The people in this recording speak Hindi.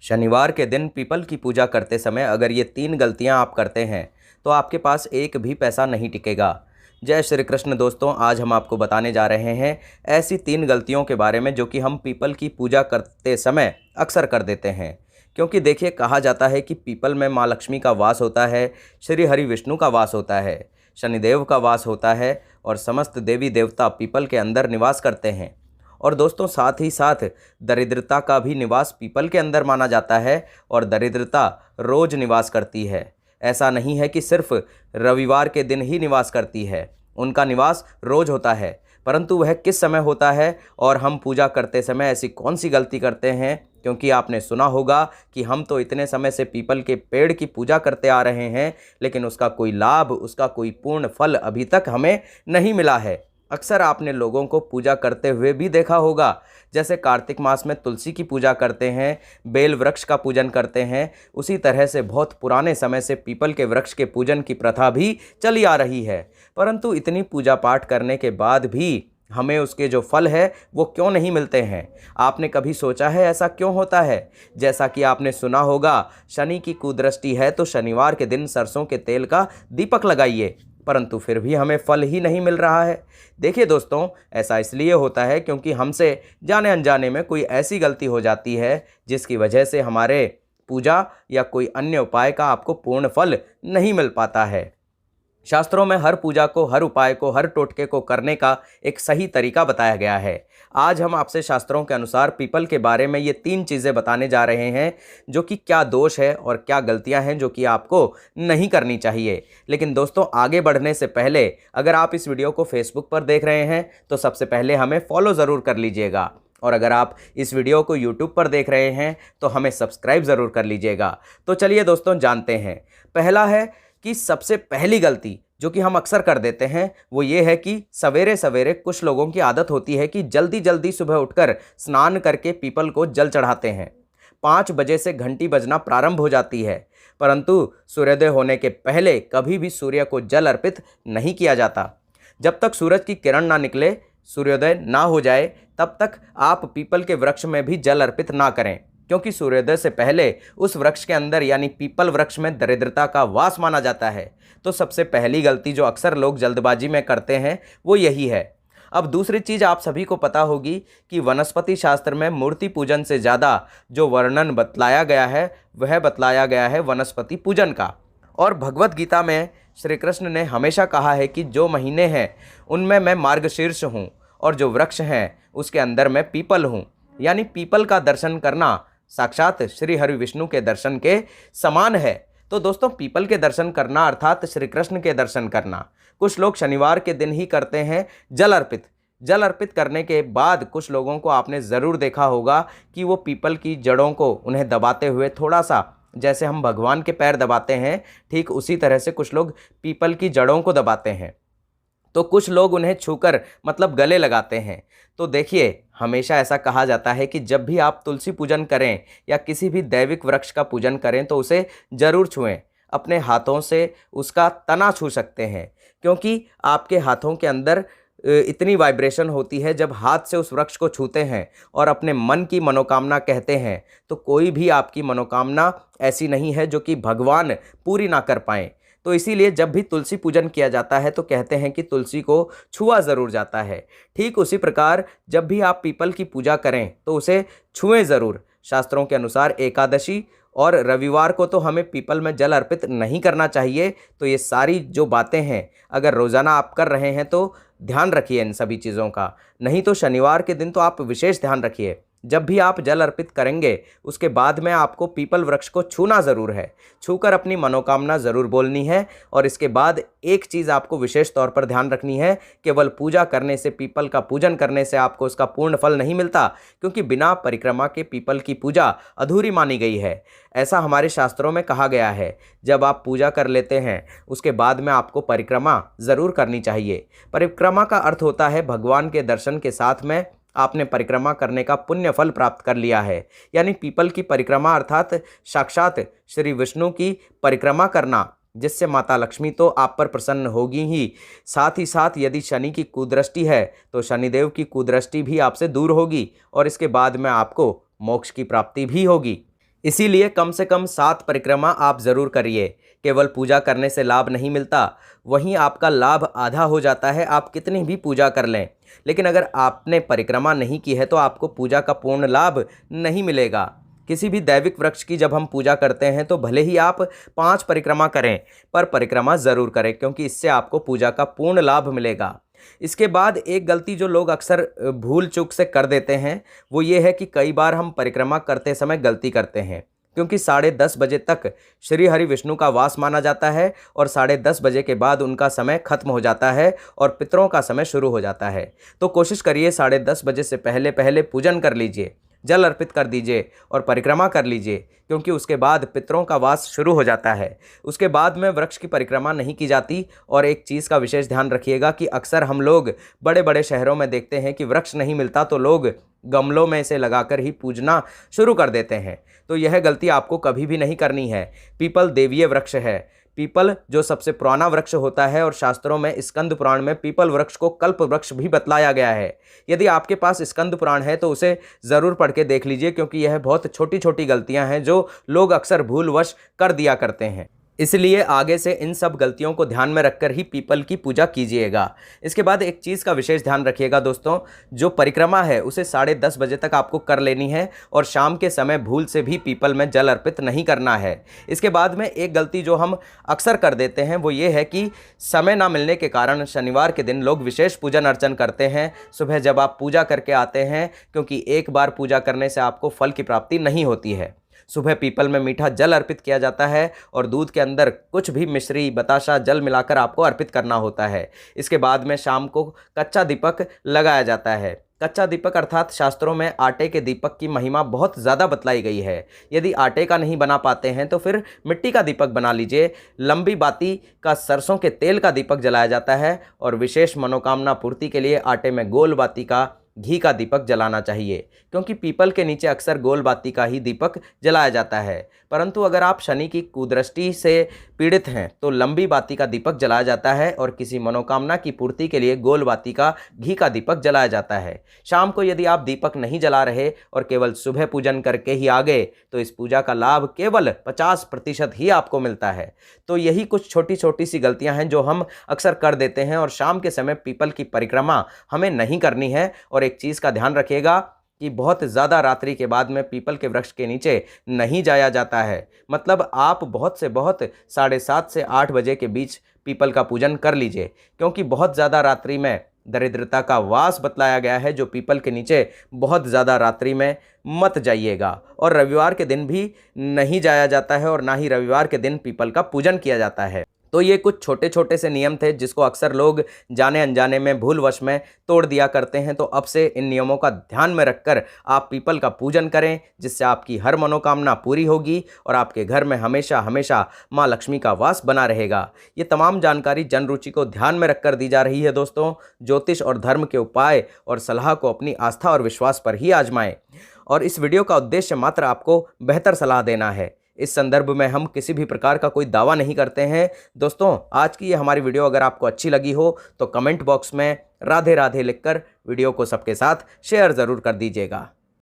शनिवार के दिन पीपल की पूजा करते समय अगर ये 3 गलतियां आप करते हैं तो आपके पास एक भी पैसा नहीं टिकेगा। जय श्री कृष्ण दोस्तों, आज हम आपको बताने जा रहे हैं ऐसी 3 गलतियों के बारे में जो कि हम पीपल की पूजा करते समय अक्सर कर देते हैं। क्योंकि देखिए, कहा जाता है कि पीपल में माँ लक्ष्मी का वास होता है, श्री हरि विष्णु का वास होता है, शनिदेव का वास होता है और समस्त देवी देवता पीपल के अंदर निवास करते हैं। और दोस्तों, साथ ही साथ दरिद्रता का भी निवास पीपल के अंदर माना जाता है और दरिद्रता रोज निवास करती है। ऐसा नहीं है कि सिर्फ रविवार के दिन ही निवास करती है, उनका निवास रोज होता है। परंतु वह किस समय होता है और हम पूजा करते समय ऐसी कौन सी गलती करते हैं? क्योंकि आपने सुना होगा कि हम तो इतने समय से पीपल के पेड़ की पूजा करते आ रहे हैं, लेकिन उसका कोई लाभ, उसका कोई पूर्ण फल अभी तक हमें नहीं मिला है। अक्सर आपने लोगों को पूजा करते हुए भी देखा होगा, जैसे कार्तिक मास में तुलसी की पूजा करते हैं, बेल वृक्ष का पूजन करते हैं, उसी तरह से बहुत पुराने समय से पीपल के वृक्ष के पूजन की प्रथा भी चली आ रही है। परंतु इतनी पूजा पाठ करने के बाद भी हमें उसके जो फल है वो क्यों नहीं मिलते हैं? आपने कभी सोचा है ऐसा क्यों होता है? जैसा कि आपने सुना होगा, शनि की कुदृष्टि है तो शनिवार के दिन सरसों के तेल का दीपक लगाइए, परंतु फिर भी हमें फल ही नहीं मिल रहा है। देखिए दोस्तों, ऐसा इसलिए होता है क्योंकि हमसे जाने अनजाने में कोई ऐसी गलती हो जाती है जिसकी वजह से हमारे पूजा या कोई अन्य उपाय का आपको पूर्ण फल नहीं मिल पाता है। शास्त्रों में हर पूजा को, हर उपाय को, हर टोटके को करने का एक सही तरीका बताया गया है। आज हम आपसे शास्त्रों के अनुसार पीपल के बारे में ये 3 चीज़ें बताने जा रहे हैं, जो कि क्या दोष है और क्या गलतियां हैं जो कि आपको नहीं करनी चाहिए। लेकिन दोस्तों, आगे बढ़ने से पहले अगर आप इस वीडियो को फेसबुक पर देख रहे हैं तो सबसे पहले हमें फॉलो ज़रूर कर लीजिएगा, और अगर आप इस वीडियो को यूट्यूब पर देख रहे हैं तो हमें सब्सक्राइब ज़रूर कर लीजिएगा। तो चलिए दोस्तों, जानते हैं। पहला है कि सबसे पहली गलती जो कि हम अक्सर कर देते हैं वो ये है कि सवेरे सवेरे कुछ लोगों की आदत होती है कि जल्दी जल्दी सुबह उठकर स्नान करके पीपल को जल चढ़ाते हैं। 5 बजे से घंटी बजना प्रारंभ हो जाती है, परंतु सूर्योदय होने के पहले कभी भी सूर्य को जल अर्पित नहीं किया जाता। जब तक सूरज की किरण ना निकले, सूर्योदय ना हो जाए, तब तक आप पीपल के वृक्ष में भी जल अर्पित ना करें, क्योंकि सूर्योदय से पहले उस वृक्ष के अंदर यानी पीपल वृक्ष में दरिद्रता का वास माना जाता है। तो सबसे पहली गलती जो अक्सर लोग जल्दबाजी में करते हैं वो यही है। अब दूसरी चीज़ आप सभी को पता होगी कि वनस्पति शास्त्र में मूर्ति पूजन से ज़्यादा जो वर्णन बतलाया गया है वह बतलाया गया है वनस्पति पूजन का। और भगवत गीता में श्री कृष्ण ने हमेशा कहा है कि जो महीने हैं उनमें मैं मार्गशीर्ष हूँ और जो वृक्ष हैं उसके अंदर मैं पीपल हूँ। यानी पीपल का दर्शन करना साक्षात श्री हरि विष्णु के दर्शन के समान है। तो दोस्तों, पीपल के दर्शन करना अर्थात श्री कृष्ण के दर्शन करना। कुछ लोग शनिवार के दिन ही करते हैं जल अर्पित। जल अर्पित करने के बाद कुछ लोगों को आपने ज़रूर देखा होगा कि वो पीपल की जड़ों को उन्हें दबाते हुए, थोड़ा सा जैसे हम भगवान के पैर दबाते हैं, ठीक उसी तरह से कुछ लोग पीपल की जड़ों को दबाते हैं। तो कुछ लोग उन्हें छूकर मतलब गले लगाते हैं। तो देखिए, हमेशा ऐसा कहा जाता है कि जब भी आप तुलसी पूजन करें या किसी भी दैविक वृक्ष का पूजन करें तो उसे ज़रूर छुएं। अपने हाथों से उसका तना छू सकते हैं, क्योंकि आपके हाथों के अंदर इतनी वाइब्रेशन होती है। जब हाथ से उस वृक्ष को छूते हैं और अपने मन की मनोकामना कहते हैं तो कोई भी आपकी मनोकामना ऐसी नहीं है जो कि भगवान पूरी ना कर पाएँ। तो इसीलिए जब भी तुलसी पूजन किया जाता है तो कहते हैं कि तुलसी को छुआ ज़रूर जाता है। ठीक उसी प्रकार जब भी आप पीपल की पूजा करें तो उसे छुएं ज़रूर। शास्त्रों के अनुसार एकादशी और रविवार को तो हमें पीपल में जल अर्पित नहीं करना चाहिए। तो ये सारी जो बातें हैं अगर रोज़ाना आप कर रहे हैं तो ध्यान रखिए इन सभी चीज़ों का। नहीं तो शनिवार के दिन तो आप विशेष ध्यान रखिए। जब भी आप जल अर्पित करेंगे उसके बाद में आपको पीपल वृक्ष को छूना ज़रूर है, छूकर अपनी मनोकामना ज़रूर बोलनी है। और इसके बाद एक चीज़ आपको विशेष तौर पर ध्यान रखनी है, केवल पूजा करने से, पीपल का पूजन करने से आपको उसका पूर्ण फल नहीं मिलता, क्योंकि बिना परिक्रमा के पीपल की पूजा अधूरी मानी गई है। ऐसा हमारे शास्त्रों में कहा गया है। जब आप पूजा कर लेते हैं उसके बाद में आपको परिक्रमा ज़रूर करनी चाहिए। परिक्रमा का अर्थ होता है भगवान के दर्शन के साथ में आपने परिक्रमा करने का पुण्य फल प्राप्त कर लिया है। यानी पीपल की परिक्रमा अर्थात साक्षात श्री विष्णु की परिक्रमा करना, जिससे माता लक्ष्मी तो आप पर प्रसन्न होगी ही, साथ ही साथ यदि शनि की कुदृष्टि है तो शनिदेव की कुदृष्टि भी आपसे दूर होगी और इसके बाद में आपको मोक्ष की प्राप्ति भी होगी। इसीलिए कम से कम 7 परिक्रमा आप ज़रूर करिए। केवल पूजा करने से लाभ नहीं मिलता, वहीं आपका लाभ आधा हो जाता है आप कितनी भी पूजा कर लें। लेकिन अगर आपने परिक्रमा नहीं की है तो आपको पूजा का पूर्ण लाभ नहीं मिलेगा। किसी भी दैविक वृक्ष की जब हम पूजा करते हैं तो भले ही आप 5 परिक्रमा करें, पर परिक्रमा ज़रूर करें, क्योंकि इससे आपको पूजा का पूर्ण लाभ मिलेगा। इसके बाद एक गलती जो लोग अक्सर भूल चूक से कर देते हैं, वो ये है कि कई बार हम परिक्रमा करते समय गलती करते हैं, क्योंकि 10:30 बजे तक श्री हरि विष्णु का वास माना जाता है और 10:30 बजे के बाद उनका समय खत्म हो जाता है और पितरों का समय शुरू हो जाता है। तो कोशिश करिए 10:30 बजे से पहले पहले पूजन कर लीजिए, जल अर्पित कर दीजिए और परिक्रमा कर लीजिए, क्योंकि उसके बाद पितरों का वास शुरू हो जाता है। उसके बाद में वृक्ष की परिक्रमा नहीं की जाती। और एक चीज़ का विशेष ध्यान रखिएगा कि अक्सर हम लोग बड़े बड़े शहरों में देखते हैं कि वृक्ष नहीं मिलता तो लोग गमलों में इसे लगाकर ही पूजना शुरू कर देते हैं। तो यह गलती आपको कभी भी नहीं करनी है। पीपल देवीय वृक्ष है। पीपल जो सबसे पुराना वृक्ष होता है, और शास्त्रों में स्कंद पुराण में पीपल वृक्ष को कल्प वृक्ष भी बतलाया गया है। यदि आपके पास स्कंद पुराण है तो उसे ज़रूर पढ़ के देख लीजिए, क्योंकि यह बहुत छोटी छोटी गलतियां हैं जो लोग अक्सर भूलवश कर दिया करते हैं। इसलिए आगे से इन सब गलतियों को ध्यान में रखकर ही पीपल की पूजा कीजिएगा। इसके बाद एक चीज़ का विशेष ध्यान रखिएगा दोस्तों, जो परिक्रमा है उसे 10:30 बजे तक आपको कर लेनी है और शाम के समय भूल से भी पीपल में जल अर्पित नहीं करना है। इसके बाद में एक गलती जो हम अक्सर कर देते हैं वो ये है कि समय ना मिलने के कारण शनिवार के दिन लोग विशेष पूजन अर्चन करते हैं सुबह जब आप पूजा करके आते हैं, क्योंकि एक बार पूजा करने से आपको फल की प्राप्ति नहीं होती है। सुबह पीपल में मीठा जल अर्पित किया जाता है और दूध के अंदर कुछ भी मिश्री बताशा जल मिलाकर आपको अर्पित करना होता है। इसके बाद में शाम को कच्चा दीपक लगाया जाता है। कच्चा दीपक अर्थात शास्त्रों में आटे के दीपक की महिमा बहुत ज़्यादा बतलाई गई है। यदि आटे का नहीं बना पाते हैं तो फिर मिट्टी का दीपक बना लीजिए। लंबी बाती का सरसों के तेल का दीपक जलाया जाता है और विशेष मनोकामना पूर्ति के लिए आटे में गोल बाती का घी का दीपक जलाना चाहिए, क्योंकि पीपल के नीचे अक्सर गोल बाती का ही दीपक जलाया जाता है। परंतु अगर आप शनि की कुदृष्टि से पीड़ित हैं तो लंबी बाती का दीपक जलाया जाता है और किसी मनोकामना की पूर्ति के लिए गोल बाती का घी का दीपक जलाया जाता है। शाम को यदि आप दीपक नहीं जला रहे और केवल सुबह पूजन करके ही आ गए तो इस पूजा का लाभ केवल 50% ही आपको मिलता है। तो यही कुछ छोटी छोटी सी गलतियां हैं जो हम अक्सर कर देते हैं और शाम के समय पीपल की परिक्रमा हमें नहीं करनी है। और एक चीज़ का ध्यान रखिएगा कि बहुत ज़्यादा रात्रि के बाद में पीपल के वृक्ष के नीचे नहीं जाया जाता है। मतलब आप बहुत से बहुत 7:30 से 8 बजे के बीच पीपल का पूजन कर लीजिए, क्योंकि बहुत ज़्यादा रात्रि में दरिद्रता का वास बतलाया गया है, जो पीपल के नीचे बहुत ज़्यादा रात्रि में मत जाइएगा। और रविवार के दिन भी नहीं जाया जाता है और ना ही रविवार के दिन पीपल का पूजन किया जाता है। तो ये कुछ छोटे छोटे से नियम थे जिसको अक्सर लोग जाने अनजाने में भूलवश में तोड़ दिया करते हैं। तो अब से इन नियमों का ध्यान में रखकर आप पीपल का पूजन करें, जिससे आपकी हर मनोकामना पूरी होगी और आपके घर में हमेशा हमेशा माँ लक्ष्मी का वास बना रहेगा। ये तमाम जानकारी जन रुचि को ध्यान में रखकर दी जा रही है दोस्तों। ज्योतिष और धर्म के उपाय और सलाह को अपनी आस्था और विश्वास पर ही आजमाएं। और इस वीडियो का उद्देश्य मात्र आपको बेहतर सलाह देना है। इस संदर्भ में हम किसी भी प्रकार का कोई दावा नहीं करते हैं। दोस्तों, आज की ये हमारी वीडियो अगर आपको अच्छी लगी हो तो कमेंट बॉक्स में राधे राधे लिखकर वीडियो को सबके साथ शेयर ज़रूर कर दीजिएगा।